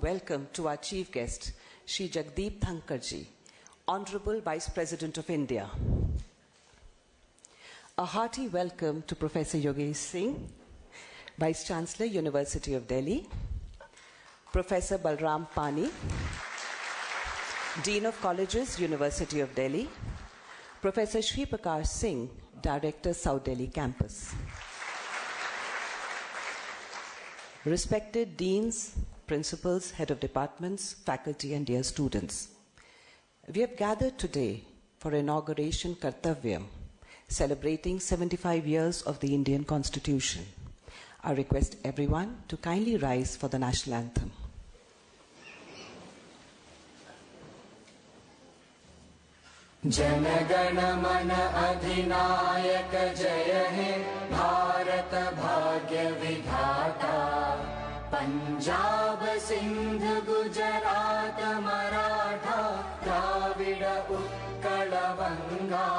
welcome to our chief guest, Shri Jagdeep Dhankarji, Honorable Vice President of India. A hearty welcome to Professor Yogesh Singh, Vice Chancellor, University of Delhi, Professor Balram Pani, Dean of Colleges, University of Delhi, Professor Shri Prakash Singh, Director, South Delhi Campus. Respected deans, principals, head of departments, faculty, and dear students, we have gathered today for Inauguration Kartavyam, celebrating 75 years of the Indian Constitution. I request everyone to kindly rise for the national anthem. जनगण मन अधिनायक जय हे भारत भाग्य विधाता पंजाब सिंध गुजरात मराठा द्राविड उत्कल बंगा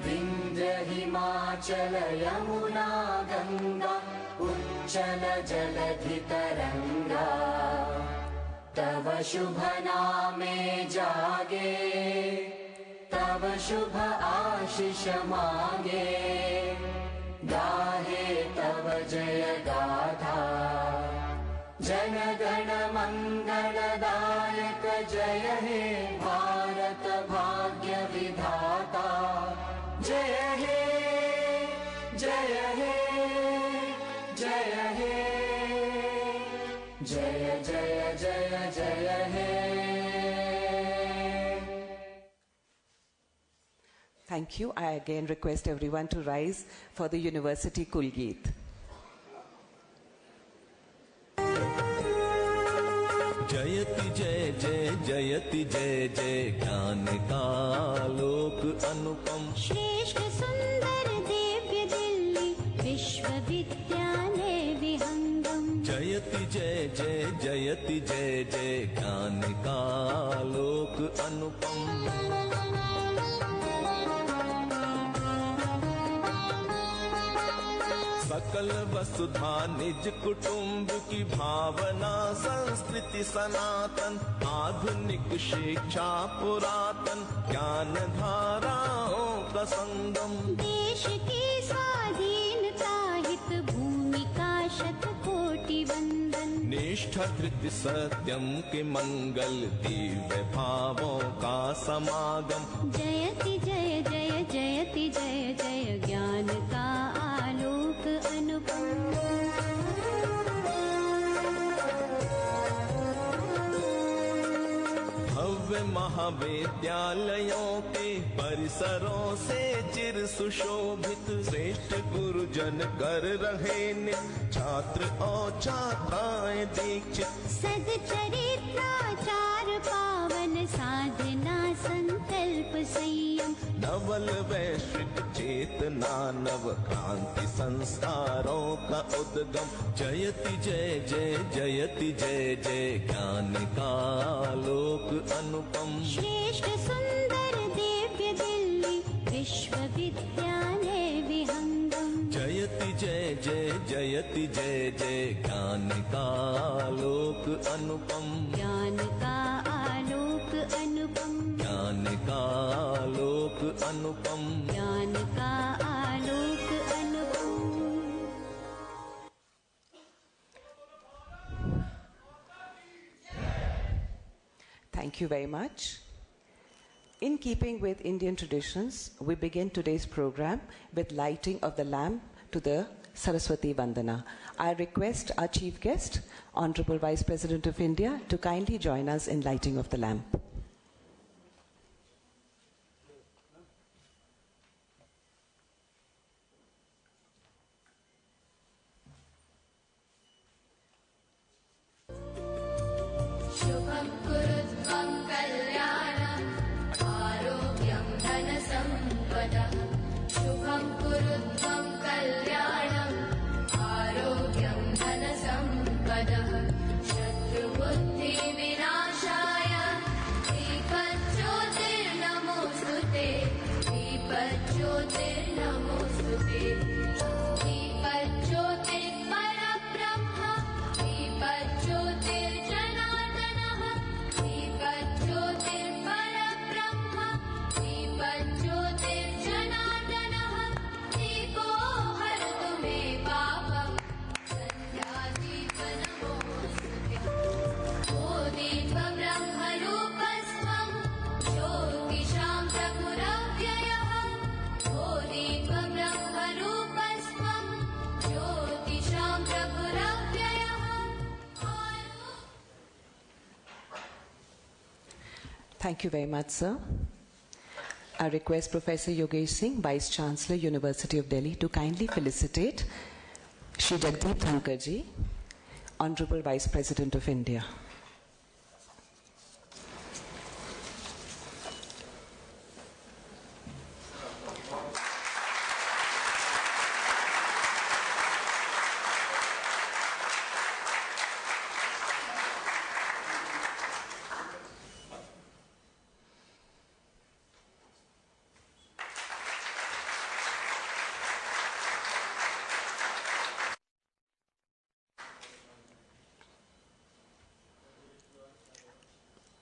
विंध्य हिमाचल यमुना गंगा उच्चल जलधि तरंगा तव शुभ नामे जागे तव शुभ आशीष मांगे गाहे तव जय गाथा जन गण मंगलदायक जय हे भारत भाग्य विधाता जय हे जय हे जय हे जय जय जय जय हे. Thank you. I again request everyone to rise for the University Kulgeet. जयति जय जय जयति जय जय ज्ञान का लोक अनुपम श्रेष्ठ सुंदर दिव्य दिल्ली विश्वविद्यालय विहंगम जयति जय जय जयति जय जय ज्ञान का लोक अनुपम सकल वसुधा निज कुटुंब की भावना संस्कृति सनातन आधुनिक शिक्षा पुरातन ज्ञान धाराओं का संगम देश की स्वाधीनता हित भूमिका शतकोटि वंदन निष्ठा धृति सत्यम के मंगल दिव्य भावों का समागम जयति जय जय जयति जय जय ज्ञान का आलोक अनुपम भव्य महाविद्यालयों के परिसरों से चिर सुशोभित श्रेष्ठ गुरुजन कर रहे नित्य छात्र और छात्राएं दीक्षित सदचरित्राचार पावन साधना संकल्प संयम नवल वैश्विक चेतना नव क्रांति संस्कारों का उद्गम जयति जय जय जयति जय जय ज्ञान का लोक अनुपम श्रेष्ठ सुंदर दिव्य दिल्ली विश्वविद्यालय विहंगम जयति जय जय जयति जय जय ज्ञान का लोक अनुपम ज्ञान का आलोक अनुपम ज्ञान का लोक अनुपम ज्ञान का आलोक अनुपम. Thank you very much. In keeping with Indian traditions, we begin today's program with lighting of the lamp to the Saraswati Vandana. I request our chief guest, Honorable Vice President of India, to kindly join us in lighting of the lamp. शत्रुबुद्धि विनाशाय Thank you very much, sir. I request Professor Yogesh Singh, Vice Chancellor, University of Delhi, to kindly felicitate Shri Jagdeep Dhankar ji, Honorable Vice President of India.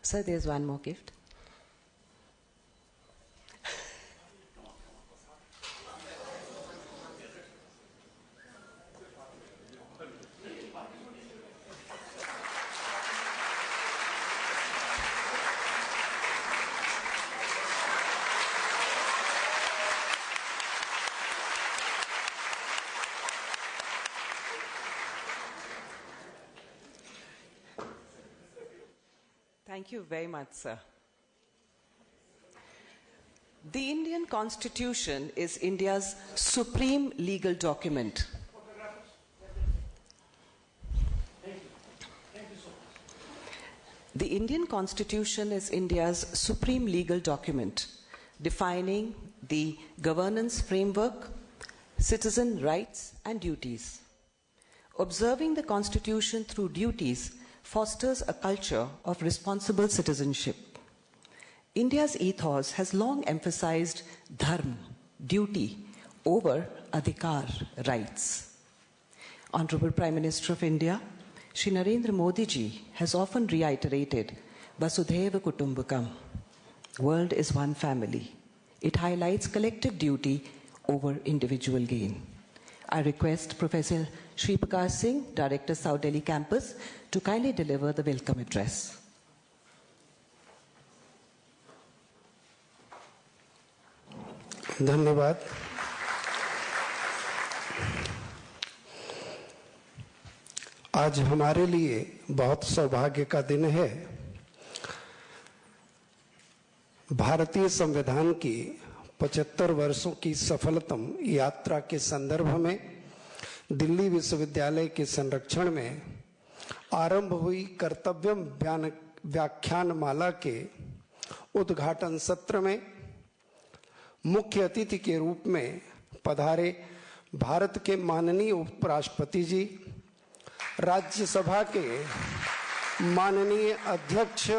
Sir, there's one more gift. Thank you very much, sir. The Indian Constitution is India's supreme legal document. The Indian Constitution is India's supreme legal document, defining the governance framework, citizen rights and duties. Observing the Constitution through duties fosters a culture of responsible citizenship. India's ethos has long emphasized dharma, duty, over adhikar, rights. Honorable Prime Minister of India, Shri Narendra Modi ji has often reiterated Vasudhaiva Kutumbakam, world is one family. It highlights collective duty over individual gain. I request Professor Shri Prakash Singh, Director, South Delhi Campus, to kindly deliver the welcome address. धन्यवाद। आज हमारे लिए बहुत सौभाग्य का दिन है। भारतीय संविधान की 75 वर्षों की सफलतम यात्रा के संदर्भ में दिल्ली विश्वविद्यालय के संरक्षण में आरंभ हुई कर्तव्यम व्याख्यान माला के उद्घाटन सत्र में मुख्य अतिथि के रूप में पधारे भारत के माननीय उपराष्ट्रपति जी, राज्यसभा के माननीय अध्यक्ष,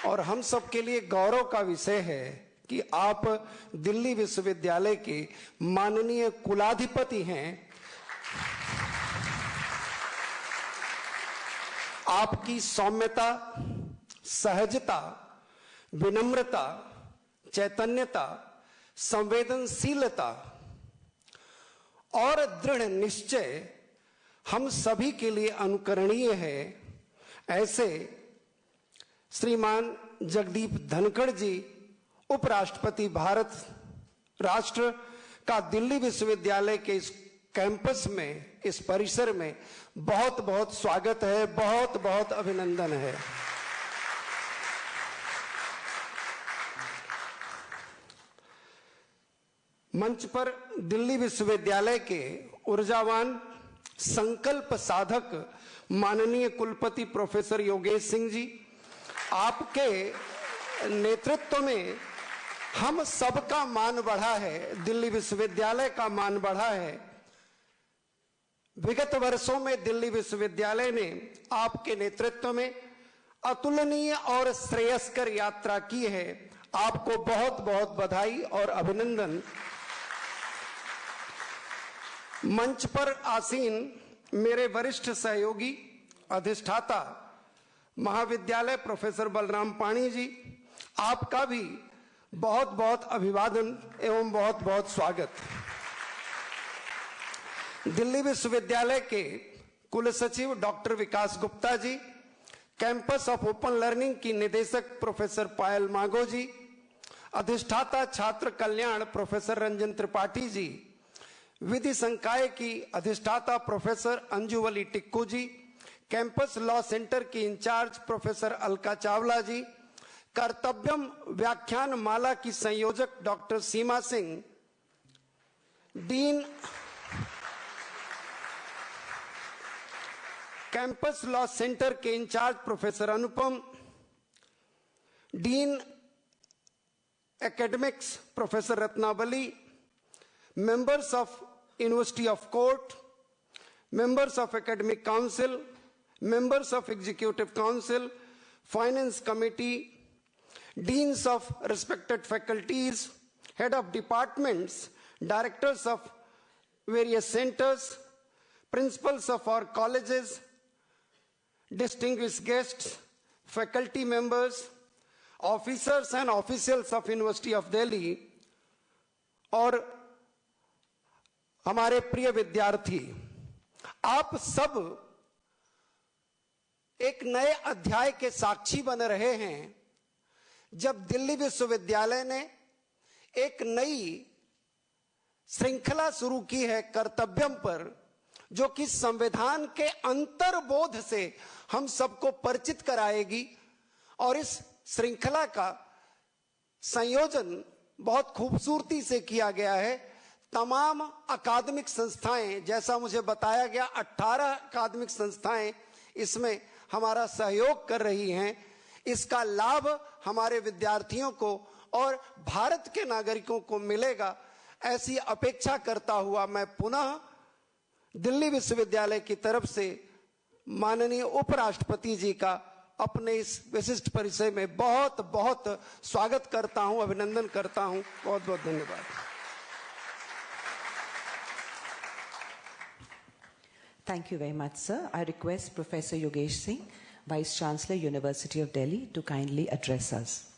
और हम सब के लिए गौरव का विषय है कि आप दिल्ली विश्वविद्यालय के माननीय कुलाधिपति हैं। आपकी सौम्यता, सहजता, विनम्रता, चैतन्यता, संवेदनशीलता और दृढ़ निश्चय हम सभी के लिए अनुकरणीय है। ऐसे श्रीमान जगदीप धनखड़ जी, उपराष्ट्रपति भारत राष्ट्र का दिल्ली विश्वविद्यालय के इस कैंपस में, इस परिसर में बहुत बहुत स्वागत है, बहुत बहुत अभिनंदन है। मंच पर दिल्ली विश्वविद्यालय के ऊर्जावान संकल्प साधक माननीय कुलपति प्रोफेसर योगेश सिंह जी, आपके नेतृत्व में हम सबका मान बढ़ा है, दिल्ली विश्वविद्यालय का मान बढ़ा है। विगत वर्षों में दिल्ली विश्वविद्यालय ने आपके नेतृत्व में अतुलनीय और श्रेयस्कर यात्रा की है। आपको बहुत बहुत बधाई और अभिनंदन। मंच पर आसीन मेरे वरिष्ठ सहयोगी अधिष्ठाता महाविद्यालय प्रोफेसर बलराम पाणी जी, आपका भी बहुत बहुत अभिवादन एवं बहुत बहुत स्वागत। दिल्ली विश्वविद्यालय के कुल सचिव doctor Vikas Gupta ji, campus of open learning की निदेशक प्रोफेसर पायल मागो जी, अधिष्ठाता छात्र कल्याण प्रोफेसर रंजन त्रिपाठी जी, विधि संकाय की अधिष्ठाता professor Anjuvali Tikku ji, campus law centre की इंचार्ज प्रोफेसर अलका चावला जी, कर्तव्यम व्याख्यान माला की संयोजक doctor Seema Singh, dean campus law centre के incharge professor Anupam, dean academics professor Ratnavali, members of University of Court, members of Academic Council, members of Executive Council, Finance Committee, deans of respected faculties, head of departments, directors of various centers, principals of our colleges, distinguished guests, faculty members, officers and officials of University of Delhi, और हमारे प्रिय विद्यार्थी, आप सब एक नए अध्याय के साक्षी बन रहे हैं जब दिल्ली विश्वविद्यालय ने एक नई श्रृंखला शुरू की है कर्तव्यम पर, जो कि संविधान के अंतर्बोध से हम सबको परिचित कराएगी। और इस श्रृंखला का संयोजन बहुत खूबसूरती से किया गया है। तमाम अकादमिक संस्थाएं, जैसा मुझे बताया गया 18 अकादमिक संस्थाएं इसमें हमारा सहयोग कर रही हैं। इसका लाभ हमारे विद्यार्थियों को और भारत के नागरिकों को मिलेगा, ऐसी अपेक्षा करता हुआ मैं पुनः दिल्ली विश्वविद्यालय की तरफ से माननीय उपराष्ट्रपति जी का अपने इस विशिष्ट परिचय में बहुत बहुत स्वागत करता हूं, अभिनंदन करता हूं। बहुत बहुत धन्यवाद। Thank you very much, sir. I request Professor Yogesh Singh, Vice Chancellor, University of Delhi, to kindly address us.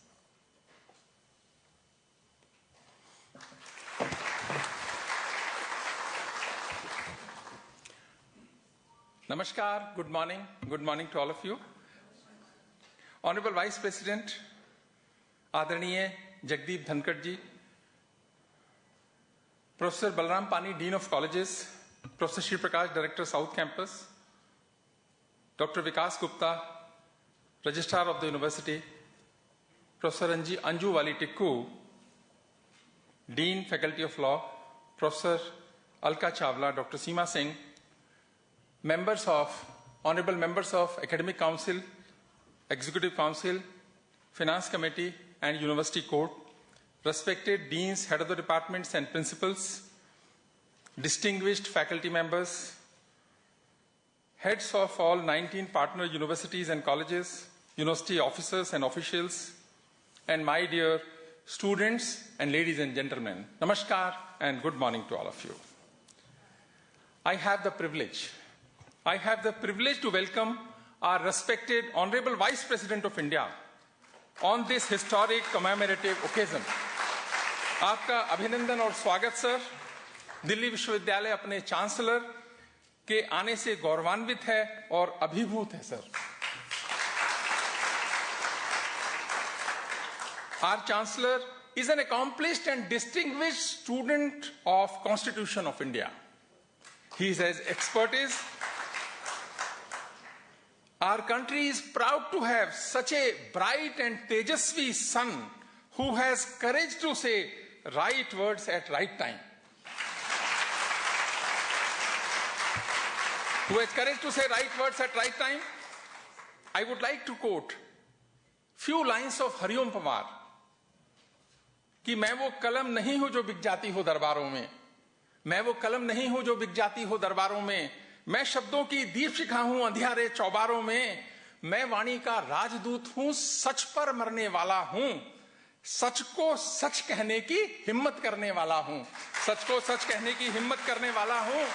Namaskar, good morning to all of you. Honorable Vice President, Adaraniya Jagdeep Dhankar ji, Professor Balram Pani, Dean of Colleges, Professor Shri Prakash, Director, South Campus, Dr. Vikas Gupta, Registrar of the University, Professor Anju Wali Tikku, Dean, Faculty of Law, Professor Alka Chawla, Dr. Seema Singh, Honorable Members of Academic Council, Executive Council, Finance Committee, and University Court, respected Deans, Head of the Departments and Principals, distinguished faculty members, heads of all 19 partner universities and colleges, university officers and officials, and my dear students and ladies and gentlemen, Namaskar and good morning to all of you. I have the privilege to welcome our respected Honorable Vice President of India on this historic commemorative occasion. आपका अभिनंदन और स्वागत sir. Delhi विश्वविद्यालय अपने chancellor के आने से गौरवान्वित है और अभिभूत है sir. Our Chancellor is an accomplished and distinguished student of Constitution of India. He has expertise. Our country is proud to have such a bright and tejasvi son who has courage to say right words at right time. I would like to quote few lines of Hariom Pawar कि मैं वो कलम नहीं हूं जो बिक जाती हो दरबारों में, मैं वो कलम नहीं हूं जो बिक जाती हो दरबारों में, मैं शब्दों की दीपशिखा हूं अंधियारे चौबारों में, मैं वाणी का राजदूत हूं, सच पर मरने वाला हूं, सच को सच कहने की हिम्मत करने वाला हूं, सच को सच कहने की हिम्मत करने वाला हूं।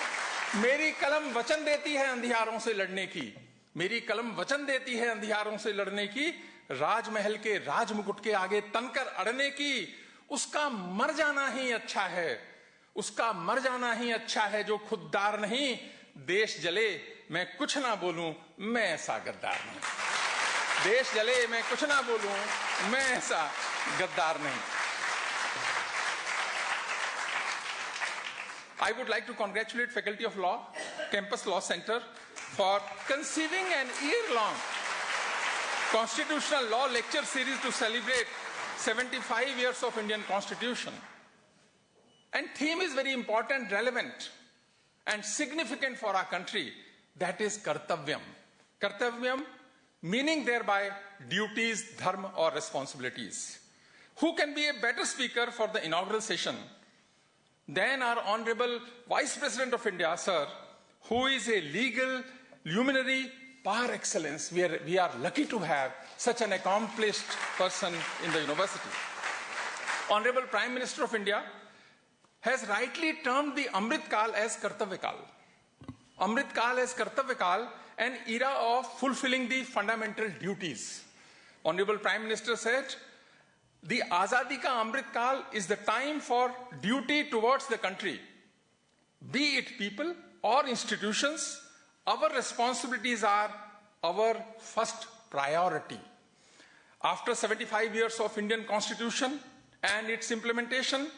मेरी कलम वचन देती है अंधियारों से लड़ने की, मेरी कलम वचन देती है अंधियारों से लड़ने की, राजमहल के राजमुकुट के आगे तनकर अड़ने की। उसका मर जाना ही अच्छा है, उसका मर जाना ही अच्छा है जो खुददार नहीं। देश जले मैं कुछ ना बोलूं, मैं ऐसा गद्दार नहीं। देश जले मैं कुछ ना बोलूं, मैं ऐसा गद्दार नहीं। I would like to congratulate Faculty of Law, Campus Law Center for conceiving an year-long constitutional law lecture series to celebrate 75 years of Indian Constitution. And theme is very important, relevant, and significant for our country. That is Kartavyam. Kartavyam, meaning thereby duties, dharma, or responsibilities. Who can be a better speaker for the inaugural session than our Honorable Vice President of India, sir, who is a legal luminary par excellence. We are lucky to have such an accomplished person in the university. Honorable Prime Minister of India has rightly termed the Amrit Kal as Kartavya Kal. Amrit Kal as Kartavya Kal, an era of fulfilling the fundamental duties. Honorable Prime Minister said, the Azadi Ka Amrit Kal is the time for duty towards the country. Be it people or institutions, our responsibilities are our first priority. After 75 years of Indian Constitution and its implementation,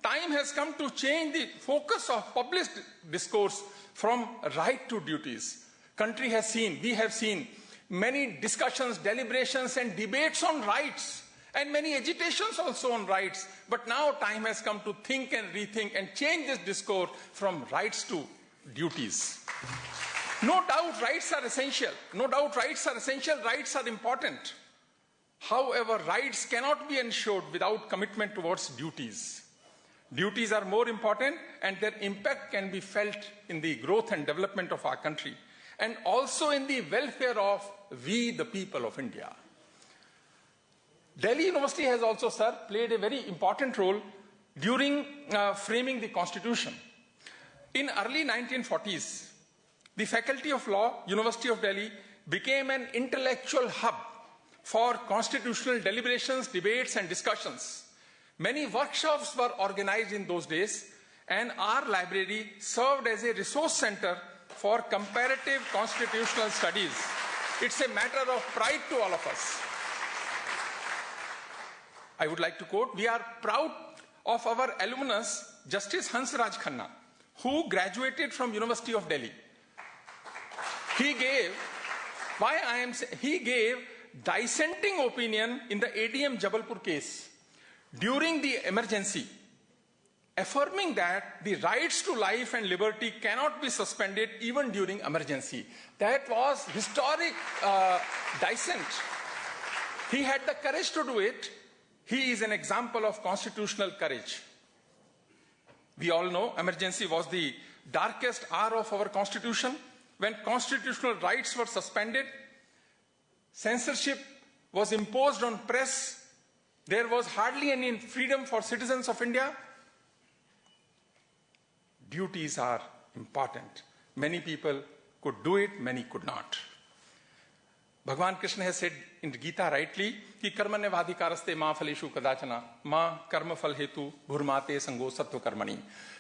time has come to change the focus of public discourse from right to duties. Country has seen, we have seen many discussions, deliberations and debates on rights and many agitations also on rights. But now time has come to think and rethink and change this discourse from rights to duties. No doubt rights are essential. No doubt rights are essential. Rights are important. However, rights cannot be ensured without commitment towards duties. Duties are more important and their impact can be felt in the growth and development of our country and also in the welfare of we, the people of India. Delhi University has also, sir, played a very important role during framing the Constitution. In early 1940s, the Faculty of Law, University of Delhi, became an intellectual hub for constitutional deliberations, debates, and discussions. Many workshops were organized in those days, and our library served as a resource center for comparative constitutional studies. It's a matter of pride to all of us. I would like to quote, we are proud of our alumnus, Justice Hansraj Khanna, who graduated from University of Delhi. He gave dissenting opinion in the ADM Jabalpur case during the emergency, affirming that the rights to life and liberty cannot be suspended even during emergency. That was historic dissent. He had the courage to do it. He is an example of constitutional courage. We all know emergency was the darkest hour of our constitution, when constitutional rights were suspended, censorship was imposed on press, there was hardly any freedom for citizens of India. Duties are important. Many people could do it, many could not. Bhagavan Krishna has said in Gita rightly, कि कर्मण्य वाधिकारस्ते मां फलेषु कदाचन मां कर्म फल हेतु भूर्माते संगो सत्व कर्मणि,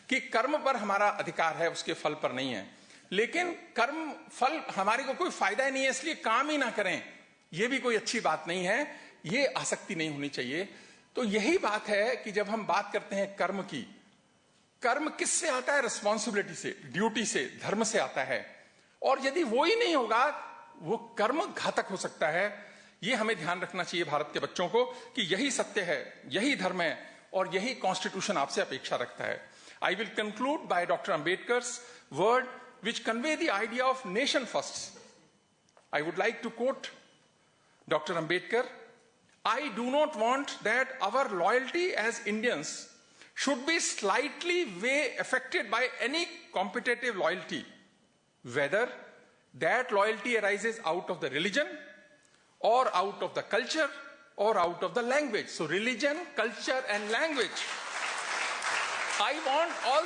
कि कर्म पर हमारा अधिकार है, उसके फल पर नहीं है, लेकिन कर्म फल हमारे को कोई फायदा ही नहीं है इसलिए काम ही ना करें, ये भी कोई अच्छी बात नहीं है, ये आसक्ति नहीं होनी चाहिए। तो यही बात है कि जब हम बात करते हैं कर्म की, कर्म किससे आता है? रिस्पॉन्सिबिलिटी से, ड्यूटी से, धर्म से आता है। और यदि वो ही नहीं होगा, वो कर्म घातक हो सकता है। ये हमें ध्यान रखना चाहिए भारत के बच्चों को कि यही सत्य है, यही धर्म है और यही कॉन्स्टिट्यूशन आपसे अपेक्षा रखता है। I will conclude by doctor Ambedkar's word which convey the idea of nation first. I would like to quote Dr. Ambedkar, I do not want that our loyalty as Indians should be slightly affected by any competitive loyalty, whether that loyalty arises out of the religion or out of the culture or out of the language. So religion, culture and language. I want all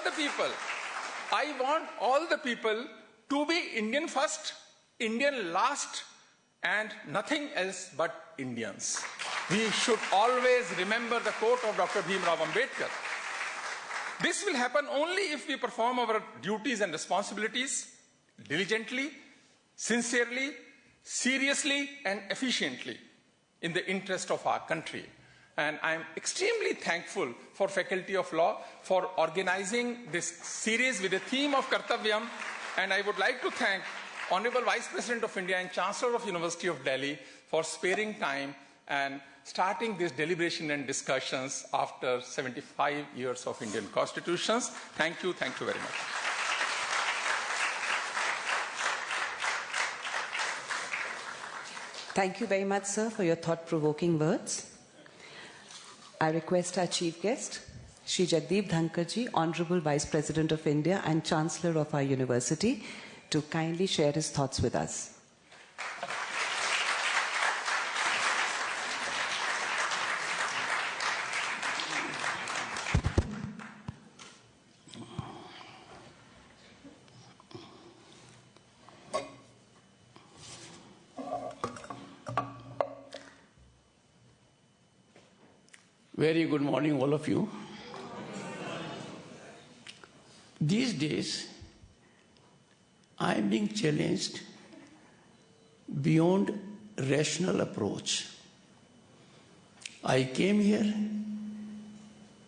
the people to be Indian first, Indian last, and nothing else but Indians. We should always remember the quote of Dr. Bhimrao Ambedkar. This will happen only if we perform our duties and responsibilities diligently, sincerely, seriously, and efficiently in the interest of our country. And I am extremely thankful for Faculty of Law for organizing this series with the theme of Kartavyam. And I would like to thank Honorable Vice President of India and Chancellor of University of Delhi for sparing time and starting this deliberation and discussions after 75 years of Indian constitutions. Thank you very much. Thank you very much, sir, for your thought-provoking words. I request our chief guest, Shri Jagdeep Dhankar ji, Honorable Vice President of India and Chancellor of our university, to kindly share his thoughts with us. Very good morning, all of you. These days, I am being challenged beyond rational approach. I came here,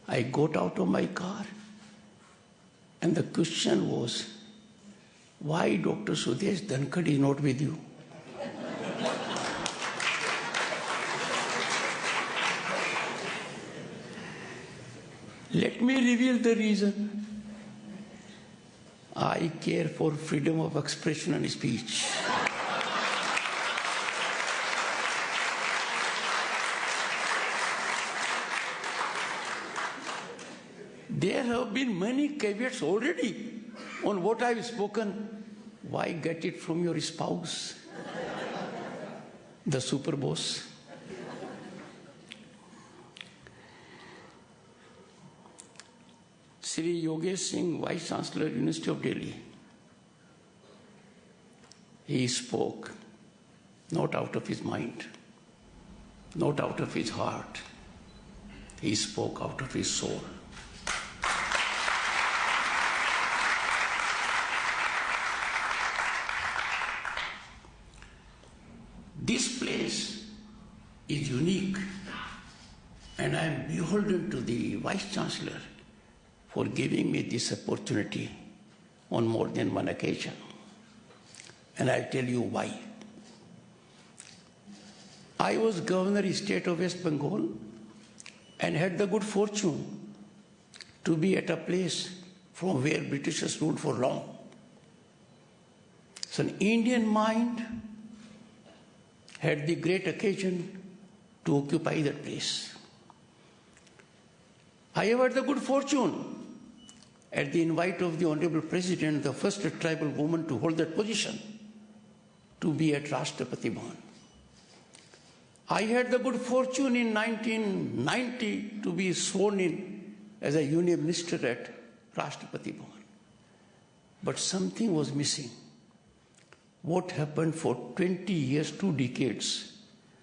I got out of my car, and the question was, why Dr. Sudesh Dhankar is not with you? Let me reveal the reason. I care for freedom of expression and speech. There have been many caveats already on what I've spoken. Why get it from your spouse, the super boss? Sri Yogesh Singh, Vice Chancellor, University of Delhi, he spoke not out of his mind, not out of his heart. He spoke out of his soul. This place is unique, and I am beholden to the Vice Chancellor for giving me this opportunity on more than one occasion. And I'll tell you why. I was Governor of the State of West Bengal and had the good fortune to be at a place from where Britishers ruled for long. So an Indian mind had the great occasion to occupy that place. I have had the good fortune, at the invite of the Honorable President, the first tribal woman to hold that position, to be at Rashtrapati Bhavan. I had the good fortune in 1990 to be sworn in as a Union Minister at Rashtrapati Bhavan. But something was missing. What happened for 20 years, 2 decades,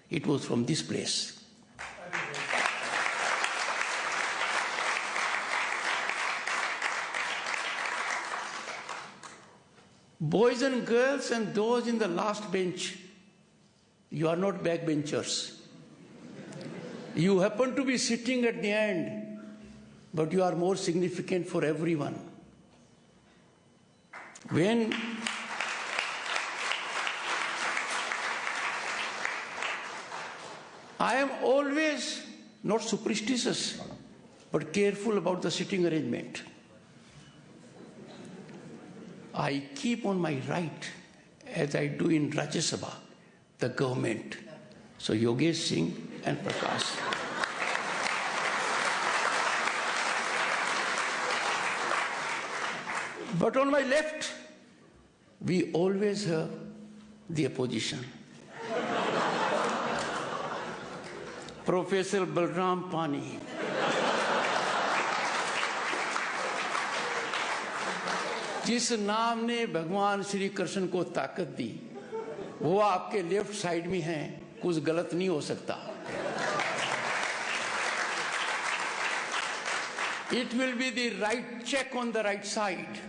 it was from this place. Boys and girls and those in the last bench, you are not backbenchers. You happen to be sitting at the end, but you are more significant for everyone. When I am always not superstitious, but careful about the sitting arrangement. I keep on my right, as I do in Rajya Sabha, the government. So Yogesh Singh and Prakash. But on my left, we always have the opposition. Professor Balram Pani. जिस नाम ने भगवान श्री कृष्ण को ताकत दी, वो आपके left side में है, कुछ गलत नहीं हो सकता. It will be the right check on the right side.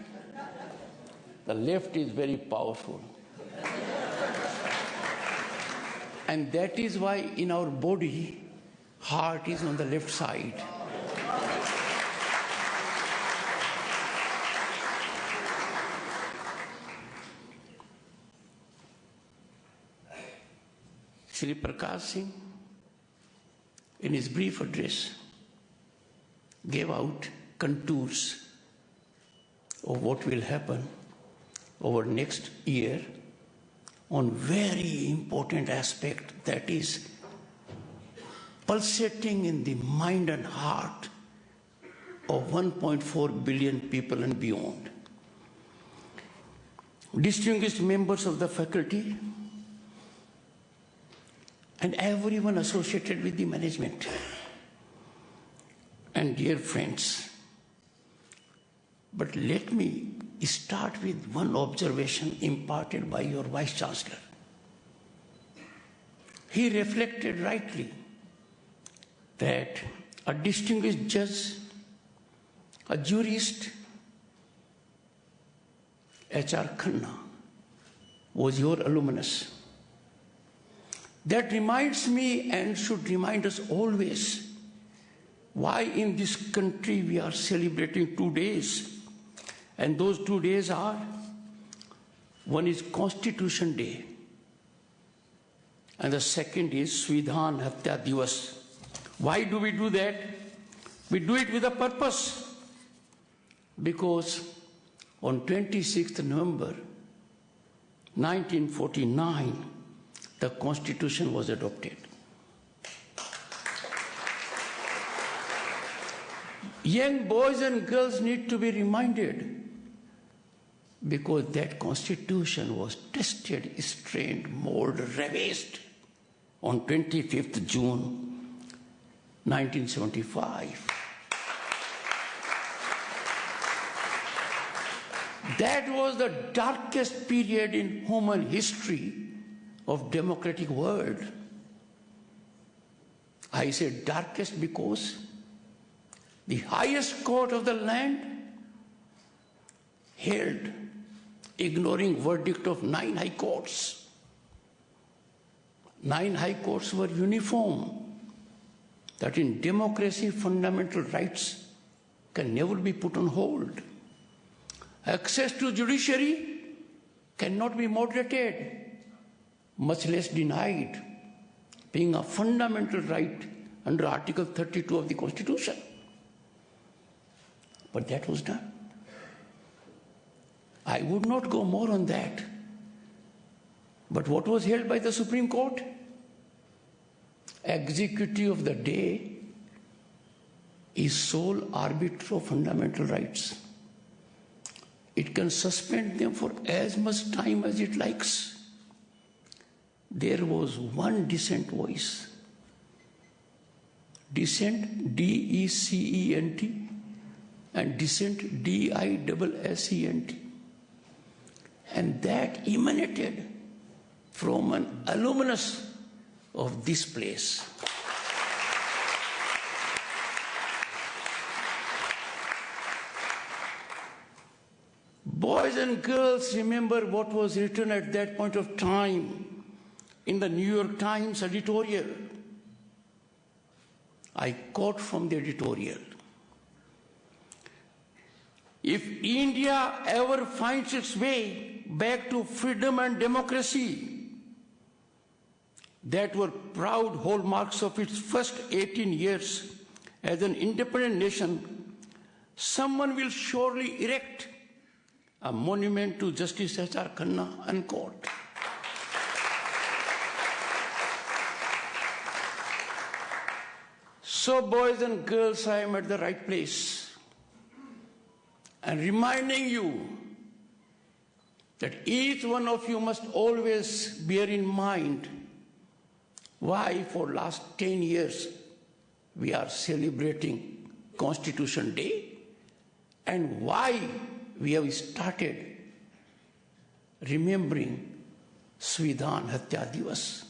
The left is very powerful. And that is why in our body, heart is on the left side. Sri Prakash Singh, in his brief address, gave out contours of what will happen over next year on very important aspect that is pulsating in the mind and heart of 1.4 billion people and beyond. Distinguished members of the faculty and everyone associated with the management, and dear friends, but let me start with one observation imparted by your Vice Chancellor. He reflected rightly that a distinguished judge, a jurist, H.R. Khanna, was your alumnus. That reminds me and should remind us always why in this country we are celebrating 2 days. And those 2 days are, one is Constitution Day, and the second is Svidhan Hatya Divas. Why do we do that? We do it with a purpose. Because on 26th November 1949, the Constitution was adopted. Young boys and girls need to be reminded, because that Constitution was tested, strained, molded, revised on 25th June 1975. That was the darkest period in human history of democratic world. I say darkest because the highest court of the land held, ignoring verdict of 9 high courts. 9 high courts were uniform, that in democracy fundamental rights can never be put on hold. Access to judiciary cannot be moderated, much less denied, being a fundamental right under Article 32 of the Constitution. But that was done. I would not go more on that. But what was held by the Supreme Court? Executive of the day is sole arbiter of fundamental rights. It can suspend them for as much time as it likes. There was one dissent voice. Dissent, D-E-C-E-N-T, and dissent, D-I-S-S-E-N-T. And that emanated from an alumnus of this place. Boys and girls, remember what was written at that point of time in the New York Times editorial. I quote from the editorial. If India ever finds its way back to freedom and democracy, that were proud hallmarks of its first 18 years as an independent nation, someone will surely erect a monument to Justice H.R. Khanna, unquote. So, boys and girls, I am at the right place. And reminding you that each one of you must always bear in mind why for last 10 years we are celebrating Constitution Day and why we have started remembering Svidhan Hatya Divas.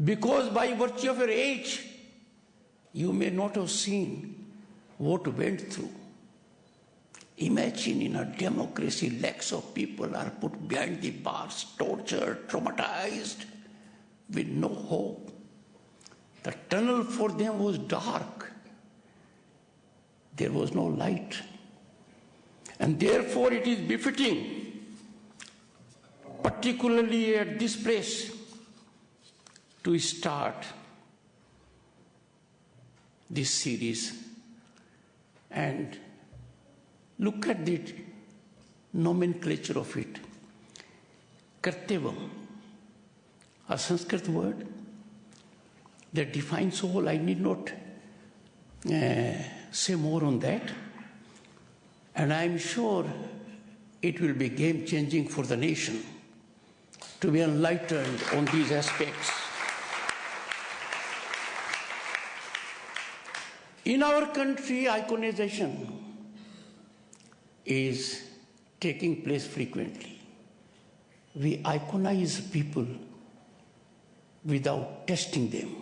Because by virtue of your age, you may not have seen what went through. Imagine in a democracy, lakhs of people are put behind the bars, tortured, traumatized, with no hope. The tunnel for them was dark. There was no light. And therefore it is befitting, particularly at this place, to start this series and look at the nomenclature of it. Kartevam, a Sanskrit word that defines all. I need not say more on that. And I'm sure it will be game-changing for the nation to be enlightened on these aspects. In our country, iconization is taking place frequently. We iconize people without testing them.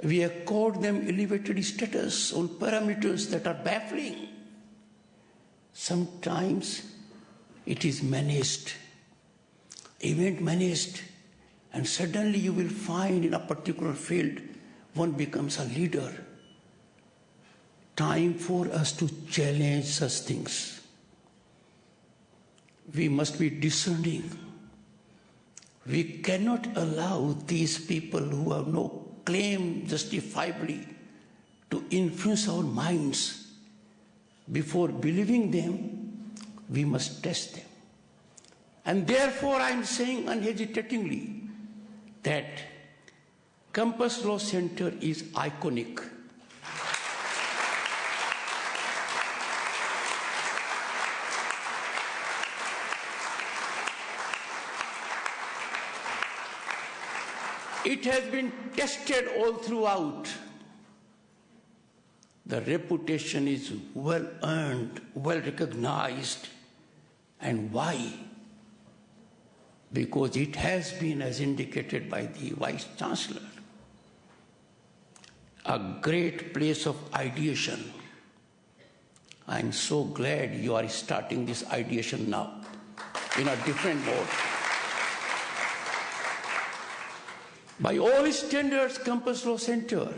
We accord them elevated status on parameters that are baffling. Sometimes it is managed, event managed, and suddenly you will find in a particular field one becomes a leader. Time for us to challenge such things. We must be discerning. We cannot allow these people who have no claim justifiably to influence our minds. Before believing them, we must test them. And therefore I am saying unhesitatingly that Campus Law Center is iconic. It has been tested all throughout. The reputation is well earned, well recognized. And why? Because it has been, as indicated by the Vice Chancellor, a great place of ideation. I'm so glad you are starting this ideation now in a different mode. By all standards, Campus Law Center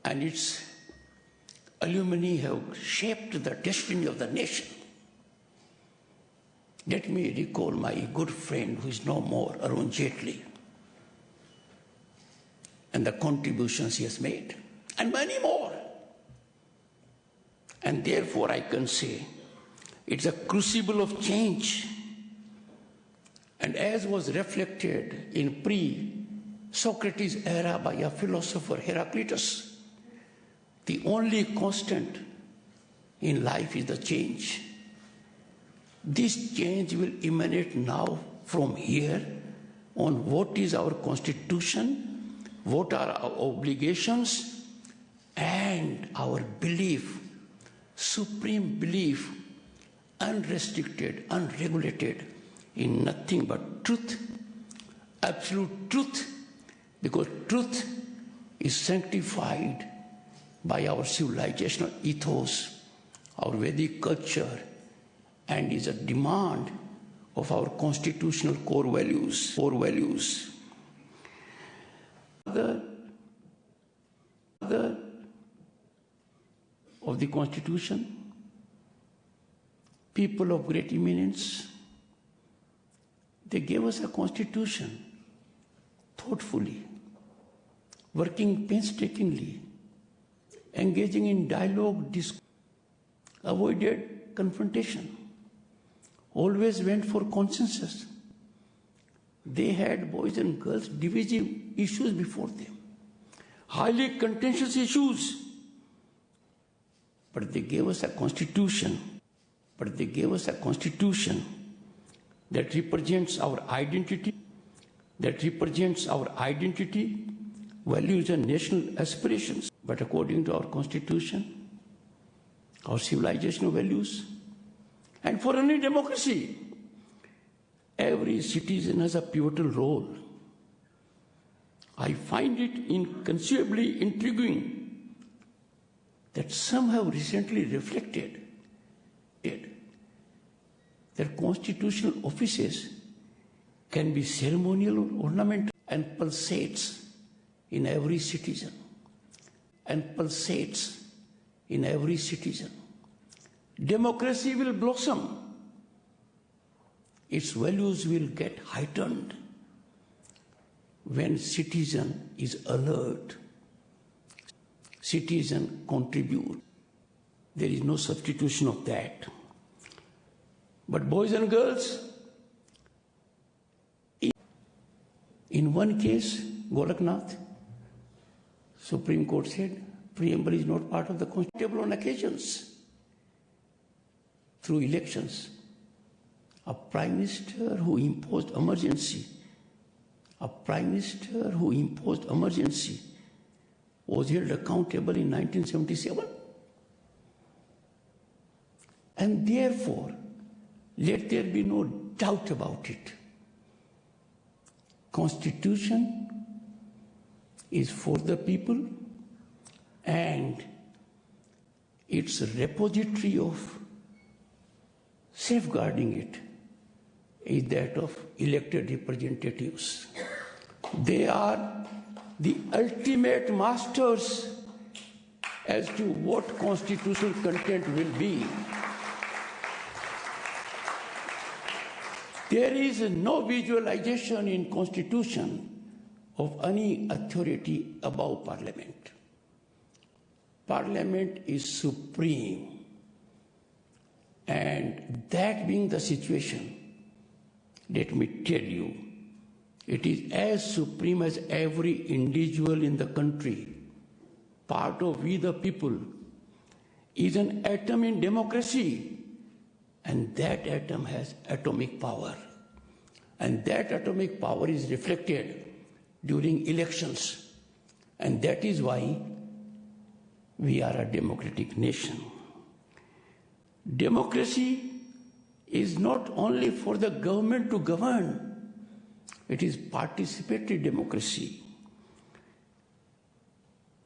and its alumni have shaped the destiny of the nation. Let me recall my good friend who is no more, Arun Jaitley, and the contributions he has made, and many more. And therefore I can say it's a crucible of change. And as was reflected in pre-Socrates era by a philosopher, Heraclitus, the only constant in life is the change. This change will emanate now from here on what is our constitution, what are our obligations, and our belief, supreme belief, unrestricted, unregulated, in nothing but truth, absolute truth, because truth is sanctified by our civilizational ethos, our Vedic culture, and is a demand of our constitutional core values. The of the Constitution, people of great eminence, they gave us a constitution thoughtfully, working painstakingly, engaging in dialogue, avoided confrontation, always went for consensus. They had boys and girls divisive issues before them, highly contentious issues. But they gave us a constitution. That represents our identity, values and national aspirations. But according to our constitution, our civilizational values, and for any democracy, every citizen has a pivotal role. I find it inconceivably intriguing that some have recently reflected that constitutional offices can be ceremonial or ornamental and pulsates in every citizen. Democracy will blossom. Its values will get heightened. when citizen is alert, citizen contribute. There is no substitution of that. But boys and girls, in one case, Golaknath, Supreme Court said, preamble is not part of the Constitution on occasions. Through elections, a Prime Minister who imposed emergency, was held accountable in 1977. And therefore, let there be no doubt about it. Constitution is for the people, and its repository of safeguarding it is that of elected representatives. They are the ultimate masters as to what constitutional content will be. There is no visualization in Constitution of any authority above Parliament. Parliament is supreme. And that being the situation, let me tell you, it is as supreme as every individual in the country, part of we the people, is an atom in democracy. And that atom has atomic power. And that atomic power is reflected during elections. And that is why we are a democratic nation. Democracy is not only for the government to govern, it is participatory democracy.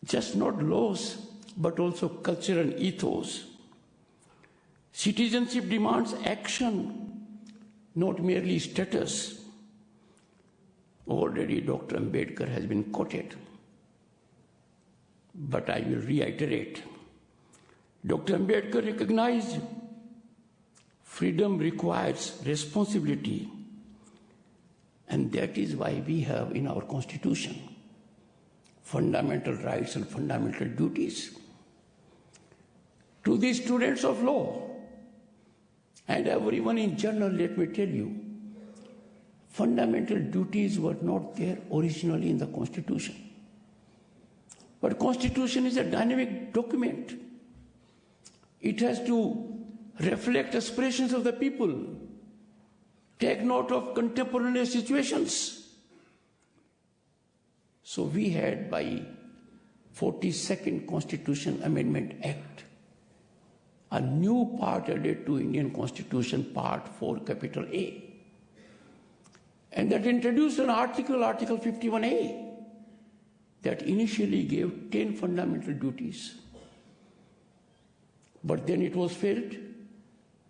Just not laws, but also culture and ethos. Citizenship demands action, not merely status. Already Dr. Ambedkar has been quoted, but I will reiterate. Dr. Ambedkar recognized freedom requires responsibility, and that is why we have in our Constitution fundamental rights and fundamental duties. To the students of law, and everyone in general, let me tell you, fundamental duties were not there originally in the Constitution. But Constitution is a dynamic document. It has to reflect aspirations of the people, take note of contemporary situations. So we had by 42nd Constitution Amendment Act, a new part added to Indian Constitution, Part 4, capital A. And that introduced an article, Article 51A, that initially gave 10 fundamental duties. But then it was felt,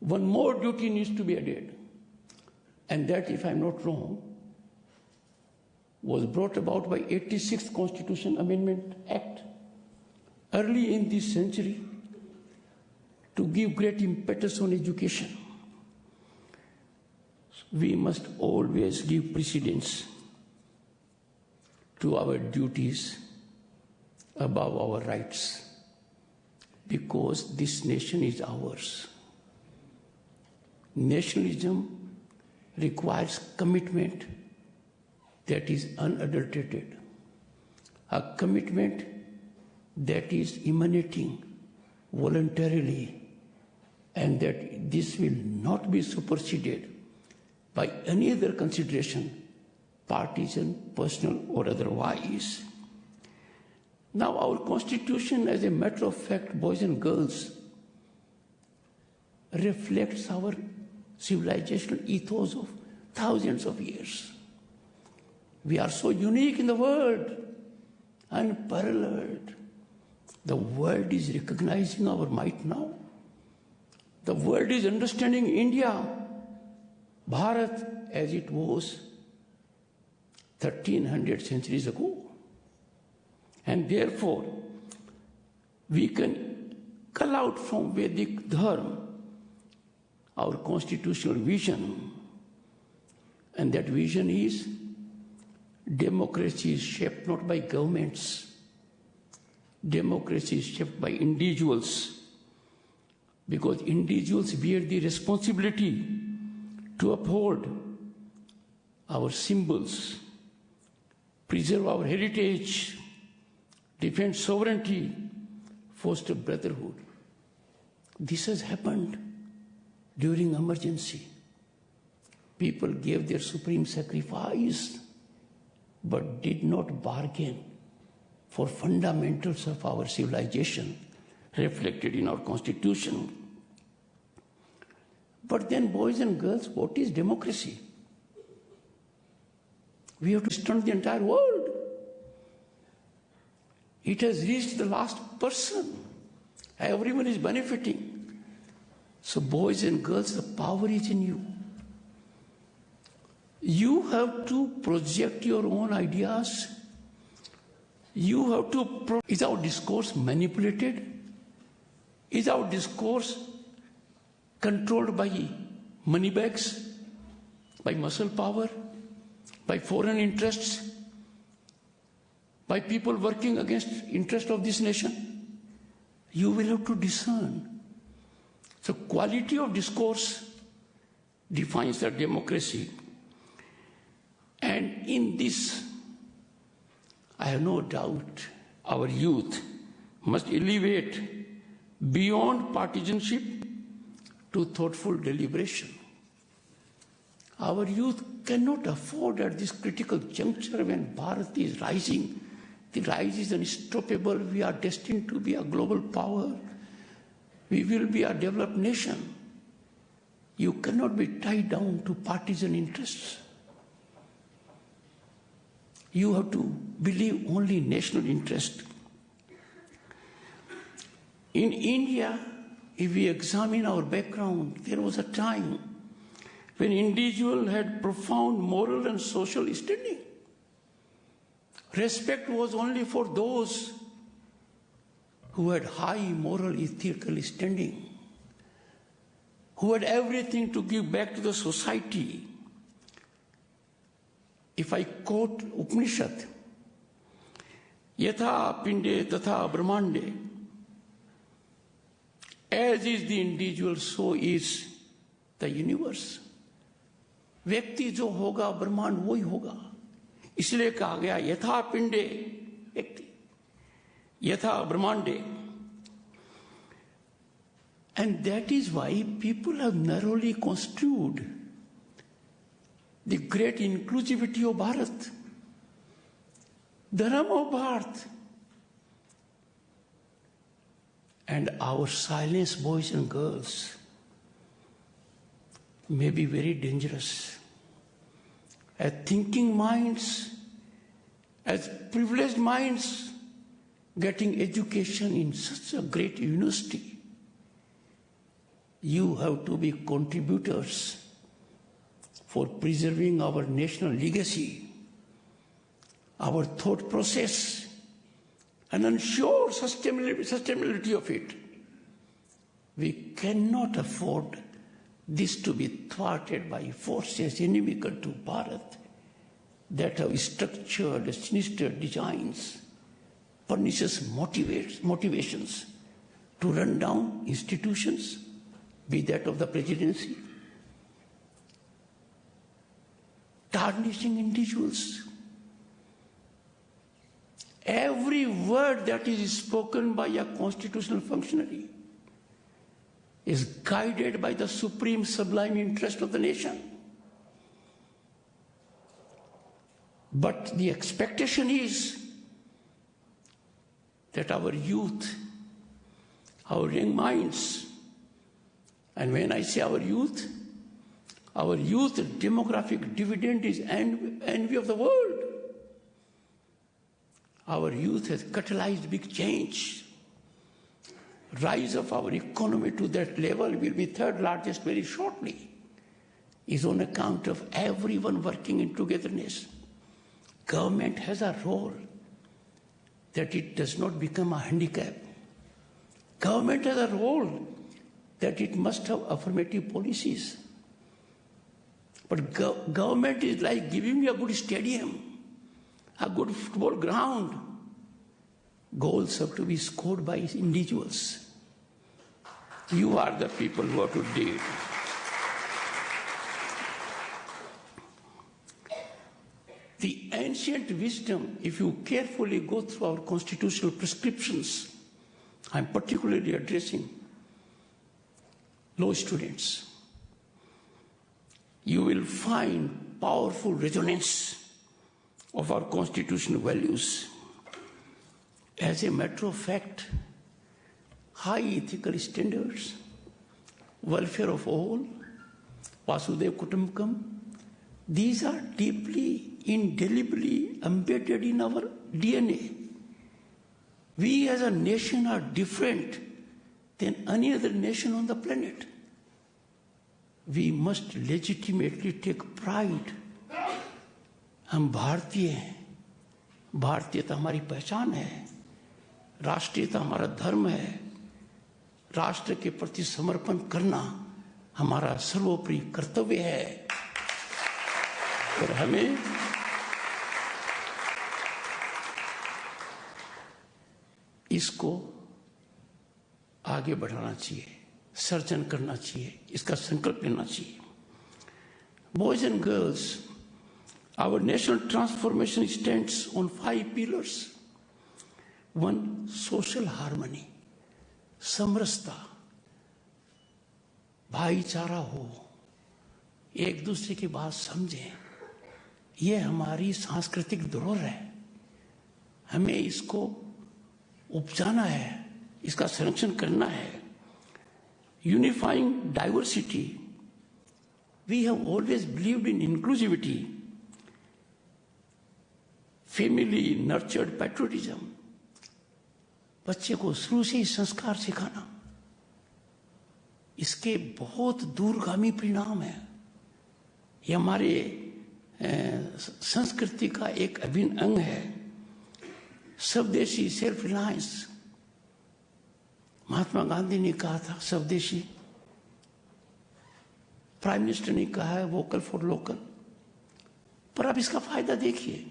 one more duty needs to be added. And that, if I'm not wrong, was brought about by 86th Constitution Amendment Act, early in this century, to give great impetus on education. We must always give precedence to our duties above our rights, because this nation is ours. Nationalism requires commitment that is unadulterated, a commitment that is emanating voluntarily, and that this will not be superseded by any other consideration, partisan, personal, or otherwise. Now, our Constitution, as a matter of fact, boys and girls, reflects our civilizational ethos of thousands of years. We are so unique in the world, unparalleled. The world is recognizing our might now. The world is understanding India, Bharat, as it was 1300 centuries ago. And therefore, we can cull out from Vedic Dharma our constitutional vision. And that vision is Democracy is shaped not by governments. Democracy is shaped by individuals, because individuals bear the responsibility to uphold our symbols, preserve our heritage, defend sovereignty, foster brotherhood. This has happened during emergency. People gave their supreme sacrifice, but did not bargain for fundamentals of our civilization reflected in our constitution. But then, boys and girls, what is democracy? We have to study the entire world. It has reached the last person. Everyone is benefiting. So, boys and girls, the power is in you. You have to project your own ideas. You have to. Is our discourse manipulated? Is our discourse controlled by money bags, by muscle power, by foreign interests, by people working against interest of this nation? You will have to discern. So quality of discourse defines the democracy. And in this, I have no doubt our youth must elevate beyond partisanship to thoughtful deliberation. Our youth cannot afford at this critical juncture when Bharat is rising. The rise is unstoppable. We are destined to be a global power. We will be a developed nation. You cannot be tied down to partisan interests. You have to believe only national interest. In India, if we examine our background, there was a time when individuals had profound moral and social standing. Respect was only for those who had high moral, ethical standing, who had everything to give back to the society. If I quote Upanishad, Yatha Pinde Tatha Brahmande, as is the individual, so is the universe. व्यक्ति जो होगा ब्रह्मांड वही होगा. इसलिए कहा गया यथा पिंडे व्यक्ति, यथा ब्रह्मांडे. And that is why people have narrowly construed the great inclusivity of Bharat, Dharma of Bharat. And our silence, boys and girls, may be very dangerous. As thinking minds, as privileged minds, getting education in such a great university, you have to be contributors for preserving our national legacy, our thought process, and ensure sustainability of it. We cannot afford this to be thwarted by forces inimical to Bharat that have structured sinister designs, pernicious motivations to run down institutions, be that of the presidency, tarnishing individuals. Every word that is spoken by a constitutional functionary is guided by the supreme sublime interest of the nation. But the expectation is that our youth, our young minds, and when I say our youth demographic dividend is envy of the world. Our youth has catalyzed big change. Rise of our economy to that level will be third largest very shortly, is on account of everyone working in togetherness. Government has a role that it does not become a handicap. Government has a role that it must have affirmative policies. But government is like giving you a good stadium. a good football ground. Goals have to be scored by individuals. You are the people who have to do it. The ancient wisdom, if you carefully go through our constitutional prescriptions, I'm particularly addressing law students, you will find powerful resonance of our constitutional values. As a matter of fact, high ethical standards, welfare of all, Vasudhaiva Kutumbakam, these are deeply, indelibly embedded in our DNA. We as a nation are different than any other nation on the planet. We must legitimately take pride. हम भारतीय हैं, भारतीयता हमारी पहचान है, राष्ट्रीयता हमारा धर्म है, राष्ट्र के प्रति समर्पण करना हमारा सर्वोपरि कर्तव्य है और हमें इसको आगे बढ़ाना चाहिए, सर्जन करना चाहिए, इसका संकल्प लेना चाहिए. Boys and girls, our national transformation stands on 5 pillars. 1, social harmony, समरसता, भाईचारा हो, एक दूसरे की बात समझें. ये हमारी सांस्कृतिक धरोहर है, हमें इसको उपजाना है, इसका संरक्षण करना है. Unifying diversity, we have always believed in inclusivity. Family nurtured patriotism, बच्चे को शुरू से ही संस्कार सिखाना, इसके बहुत दूरगामी परिणाम है. ये हमारे संस्कृति का एक अभिन्न अंग है. स्वदेशी, सेल्फ रिलायंस, महात्मा गांधी ने कहा था स्वदेशी, प्राइम मिनिस्टर ने कहा है वोकल फॉर लोकल. पर अब इसका फायदा देखिए.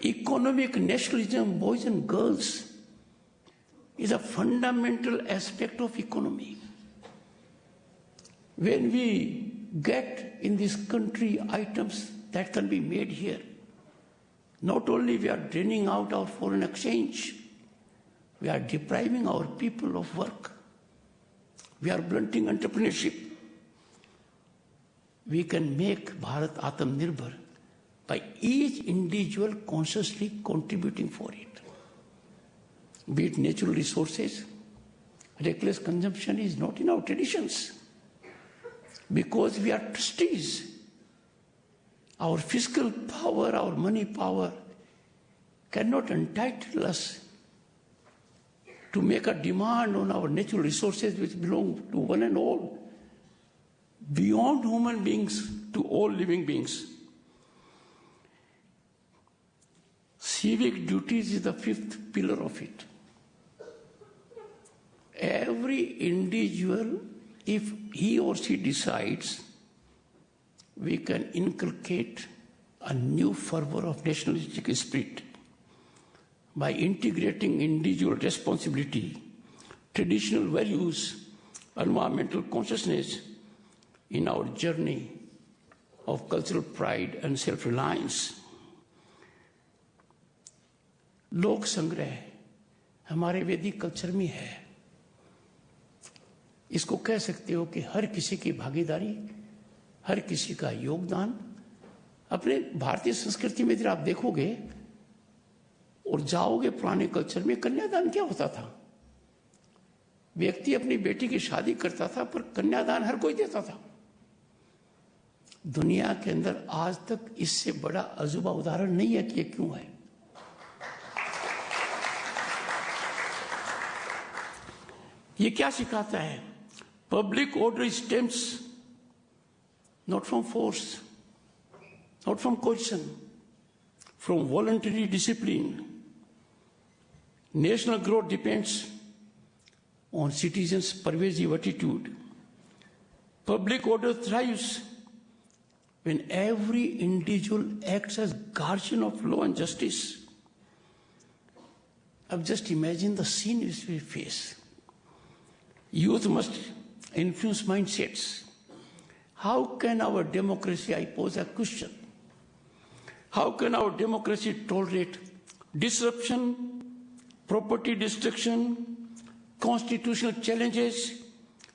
Economic nationalism, boys and girls, is a fundamental aspect of economy. When we get in this country items that can be made here, not only we are draining out our foreign exchange, we are depriving our people of work. We are blunting entrepreneurship. We can make Bharat Atmanirbhar by each individual consciously contributing for it. Be it natural resources, reckless consumption is not in our traditions because we are trustees. Our fiscal power, our money power cannot entitle us to make a demand on our natural resources which belong to one and all, beyond human beings to all living beings. Civic duties is the 5th pillar of it. Every individual, if he or she decides, we can inculcate a new fervor of nationalistic spirit by integrating individual responsibility, traditional values, environmental consciousness in our journey of cultural pride and self-reliance. लोक संग्रह हमारे वैदिक culture में है. इसको कह सकते हो कि हर किसी की भागीदारी, हर किसी का योगदान. अपने भारतीय संस्कृति में यदि आप देखोगे और जाओगे पुराने कल्चर में, कन्यादान क्या होता था? व्यक्ति अपनी बेटी की शादी करता था पर कन्यादान हर कोई देता था. दुनिया के अंदर आज तक इससे बड़ा अजूबा उदाहरण नहीं है कि ये क्यों है. ये क्या सिखाता है? Public order stems not from force, not from coercion, from voluntary discipline. National growth depends on citizens' pervasive attitude. Public order thrives when every individual acts as guardian of law and justice. I've just imagined the scene which we face. Youth must influence mindsets. How can our democracy, I pose a question, how can our democracy tolerate disruption, property destruction, constitutional challenges,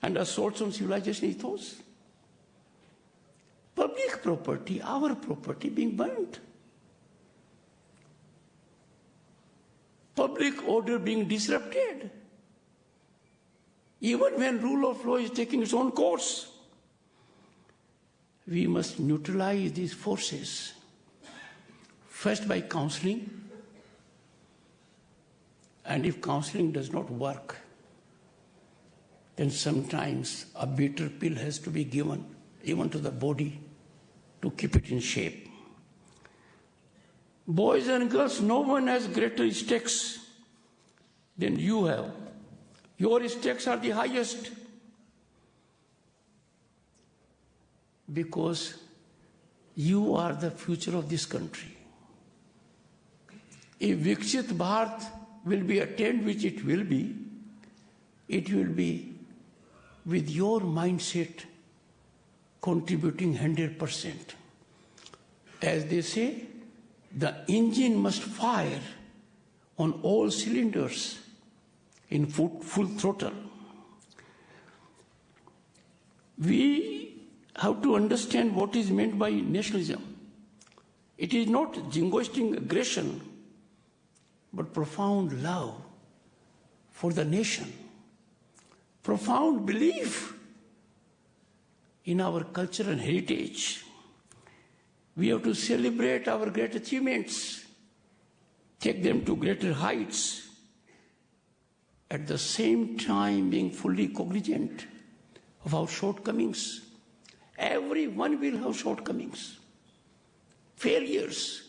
and assaults on civilization ethos? Public property, our property being burnt. Public order being disrupted. Even when rule of law is taking its own course. We must neutralize these forces. First by counseling. And if counseling does not work, then sometimes a bitter pill has to be given even to the body to keep it in shape. Boys and girls, no one has greater stakes than you have. Your stakes are the highest because you are the future of this country. If Viksit Bharat will be attained, which it will be with your mindset contributing 100%. As they say, the engine must fire on all cylinders in full throttle. We have to understand what is meant by nationalism. It is not jingoistic aggression, but profound love for the nation, profound belief in our culture and heritage. We have to celebrate our great achievements, take them to greater heights, at the same time being fully cognizant of our shortcomings. Everyone will have shortcomings, failures.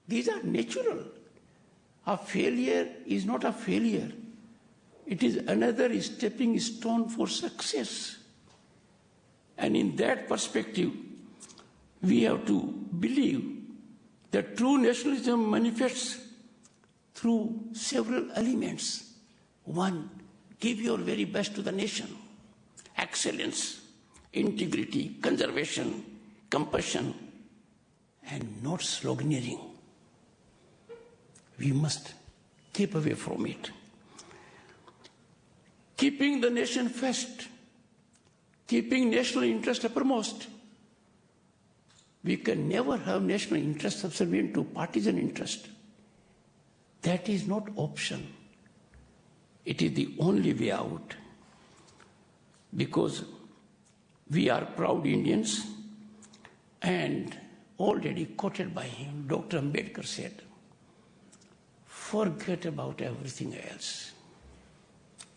These are natural. A failure is not a failure. It is another stepping stone for success. And in that perspective, we have to believe that true nationalism manifests through several elements. One, give your very best to the nation. Excellence, integrity, conservation, compassion, and not sloganeering. We must keep away from it. Keeping the nation first, keeping national interest uppermost. We can never have national interest subservient to partisan interest. That is not option. It is the only way out. Because we are proud Indians, and already quoted by him, Dr. Ambedkar said, forget about everything else.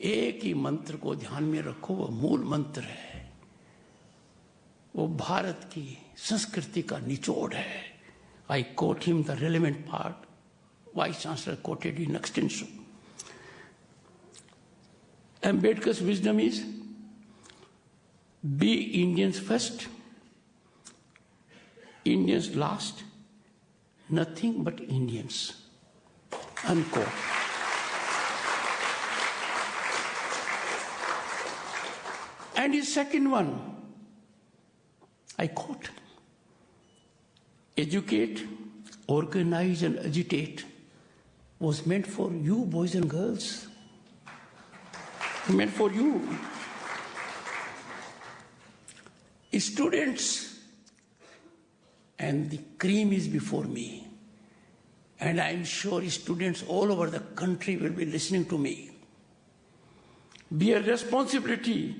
एक ही मंत्र को ध्यान में रखो, वो मूल मंत्र है, वो भारत की संस्कृति का निचोड़ है. I quote him the relevant part. Vice Chancellor quoted in extension. Ambedkar's wisdom is, be Indians first, Indians last, nothing but Indians. Unquote. And his second one, I quote, educate, organize and agitate was meant for you, boys and girls. Meant for you. Students, and the cream is before me. And I'm sure students all over the country will be listening to me. Be a responsibility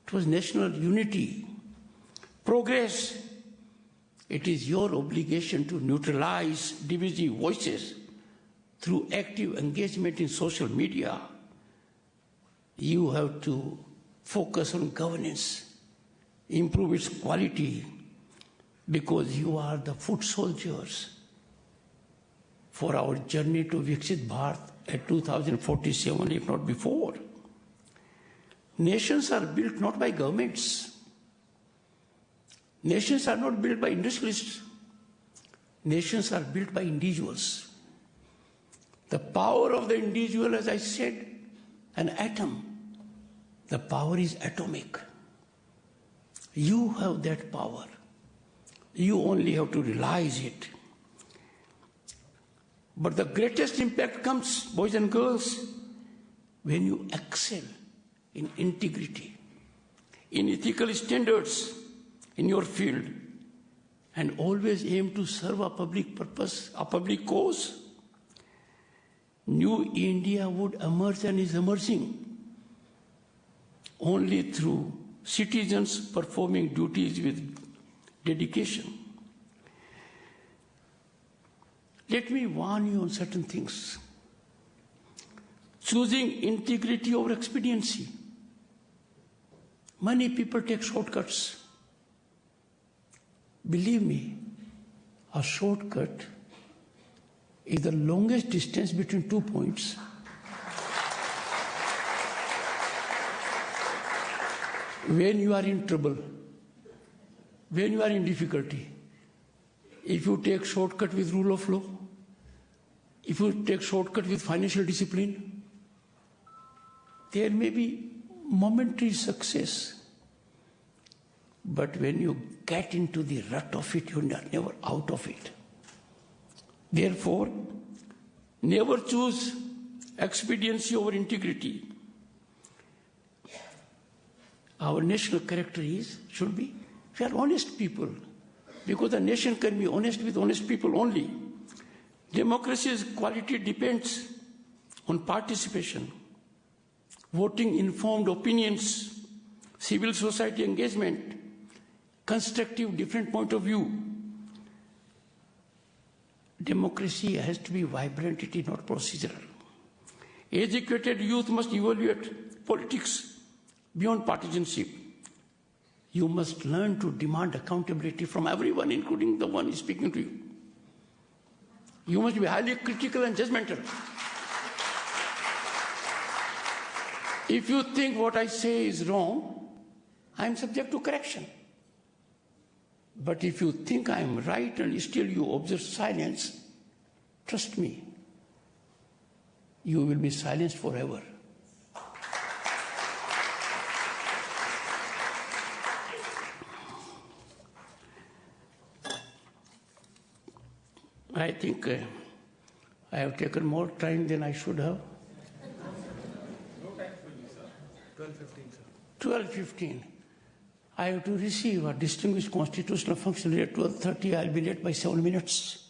towards national unity, progress. It is your obligation to neutralize divisive voices through active engagement in social media. You have to focus on governance, improve its quality, because you are the foot soldiers for our journey to Viksit Bharat at 2047, if not before. Nations are built not by governments. Nations are not built by industrialists. Nations are built by individuals. The power of the individual, as I said, an atom, the power is atomic. You have that power. You only have to realize it. But the greatest impact comes, boys and girls, when you excel in integrity, in ethical standards in your field, and always aim to serve a public purpose, a public cause. New India would emerge and is emerging only through citizens performing duties with dedication. Let me warn you on certain things. Choosing integrity over expediency. Many people take shortcuts. Believe me, a shortcut is the longest distance between 2 points. When you are in trouble, when you are in difficulty, if you take shortcut with rule of law, if you take shortcut with financial discipline, there may be momentary success. But when you get into the rut of it, you are never out of it. Therefore, never choose expediency over integrity. Our national character should be, we are honest people, because the nation can be honest with honest people only. Democracy's quality depends on participation, voting informed opinions, civil society engagement, constructive different point of view. Democracy has to be vibrant, it is not procedural. Educated youth must evaluate politics beyond partisanship. You must learn to demand accountability from everyone, including the one speaking to you. You must be highly critical and judgmental. If you think what I say is wrong, I am subject to correction. But if you think I am right and still you observe silence, trust me, you will be silenced forever. I think I have taken more time than I should have. No time for you, sir. 12:15, sir. 12:15. I have to receive a distinguished constitutional functionary at 12:30. I'll be late by 7 minutes.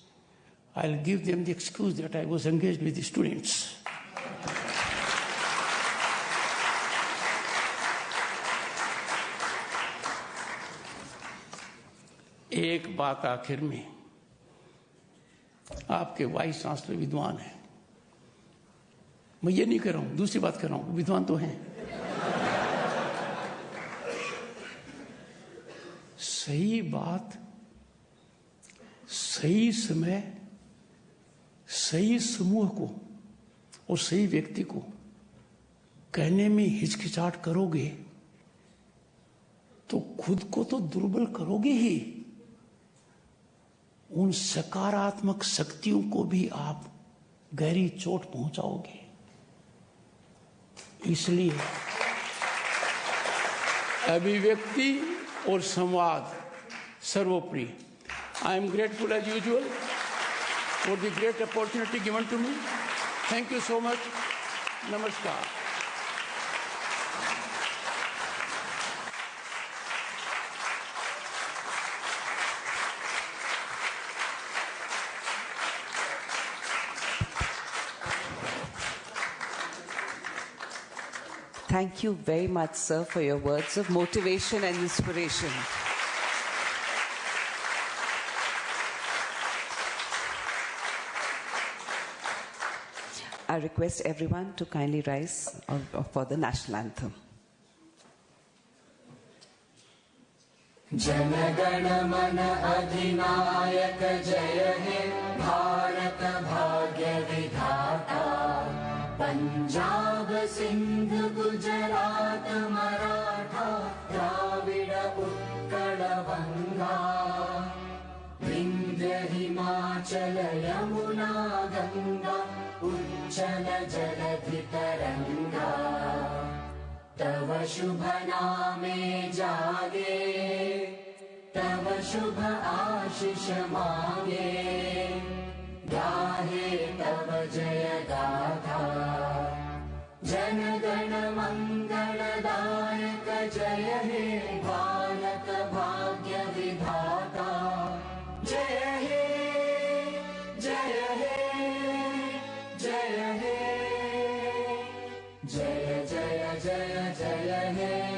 I'll give them the excuse that I was engaged with the students. एक बात आखिर में, आपके vice chancellor विद्वान हैं, मैं ये नहीं कर रहा हूं, दूसरी बात कर रहा हूं, विद्वान तो हैं। सही बात, सही समय, सही समूह को और सही व्यक्ति को कहने में हिचकिचाहट करोगे तो खुद को तो दुर्बल करोगे ही, उन सकारात्मक शक्तियों को भी आप गहरी चोट पहुंचाओगे। इसलिए अभिव्यक्ति और संवाद सर्वोपरि। I am grateful as usual for the great opportunity given to me. Thank you so much. Namaskar. Thank you very much, sir, for your words of motivation and inspiration. I request everyone to kindly rise for the national anthem. Jana Gana मन अधिनायक जय हे भारत भाग्य विधाता, पंजाब सिंध गुजरात मराठा द्राविड उत्कल बंगा, हिमाचल यमुना गंगा उच्चल जलधि तरंगा तव शुभ नामे जागे तव शुभ आशीष मांगे गाहे तव जय गाथा जन गण मंगलदायक जय हे भारत भाग्य विधाता जय हे जय हे जय हे जय जय जय जय हे